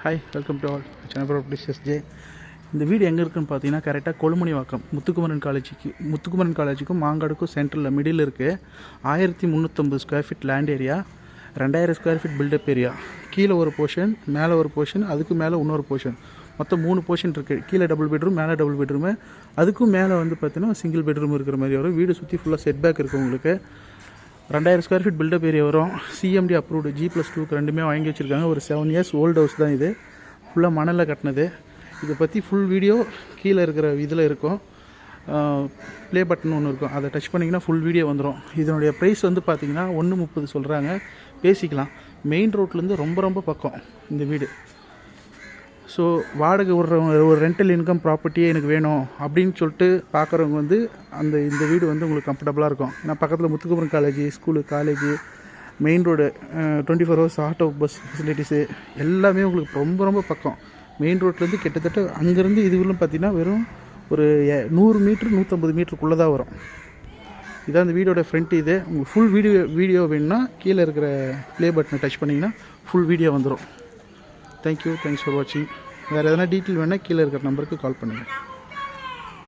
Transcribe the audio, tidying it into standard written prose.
Hi, welcome to our channel properties SJ. இந்த வீடு எங்கே இருக்குன்னு பார்த்தீங்கன்னா கரெக்டாக கொழுமணிவாக்கம் முத்துக்குமரன் காலேஜுக்கும் மாங்காடுக்கும் சென்டரில் மிடில் இருக்குது. 1350 square feet land area, 2000 square feet built up area. கீழே ஒரு போர்ஷன், மேலே ஒரு போர்ஷன், அதுக்கு மேலே இன்னொரு போர்ஷன், மொத்தம் 3 போர்ஷன் இருக்குது. கீழே டபுள் பெட்ரூம், மேலே டபுள் பெட்ரூமு, அதுக்கும் மேலே வந்து பார்த்தீங்கன்னா சிங்கிள் பெட்ரூம் இருக்கிற மாதிரி வரும். வீடு சுற்றி ஃபுல்லாக செட் பேக் இருக்குது உங்களுக்கு. 2000 ஸ்கொயர் ஃபீட் பில்டப் ஏரியா வரும். சிஎம்டி அப்ரூவ்டு, G+2 ரெண்டுமே வாங்கி வச்சுருக்காங்க. ஒரு 7 இயர்ஸ் ஓல்டு ஹவுஸ் தான் இது. ஃபுல்லாக மணலில் கட்டினது. இதை பற்றி ஃபுல் வீடியோ கீழே இருக்கிற இதில் இருக்கும். ப்ளே பட்டன் ஒன்று இருக்கும், அதை டச் பண்ணிங்கன்னா ஃபுல் வீடியோ வந்துடும். இதனுடைய ப்ரைஸ் வந்து பார்த்திங்கன்னா 1.30 சொல்கிறாங்க. பேசிக்கலாம். மெயின் ரோட்லேருந்து ரொம்ப ரொம்ப பக்கம் இந்த வீடு. ஸோ வாடகை ஒரு ரெண்டல் இன்கம் ப்ராப்பர்ட்டியே எனக்கு வேணும் அப்படின்னு சொல்லிட்டு பார்க்குறவங்க வந்து இந்த வீடு வந்து உங்களுக்கு கம்ஃபர்டபுளாக இருக்கும். ஏன்னா பக்கத்தில் Muthukumaran college, school, college, main road, 24 hours auto bus facilities எல்லாமே உங்களுக்கு ரொம்ப ரொம்ப பக்கம். மெயின் ரோட்லேருந்து கிட்டத்தட்ட அங்கேருந்து இதுவரையும் பார்த்திங்கன்னா வெறும் ஒரு 100 மீட்ரு 150 மீட்டருக்குள்ளே தான் வரும். இதான் இந்த வீடியோட ஃப்ரண்ட். இது உங்களுக்கு ஃபுல் வீடியோ வேணும்னா கீழே இருக்கிற ப்ளே பட்டனை டச் பண்ணிங்கன்னா ஃபுல் வீடியோ வந்துடும். தேங்க்ஸ் ஃபார் வாட்சிங். வேறு எதனா டீட்டெயில் வேணால் கீழே இருக்கிற நம்பருக்கு கால் பண்ணுங்கள்.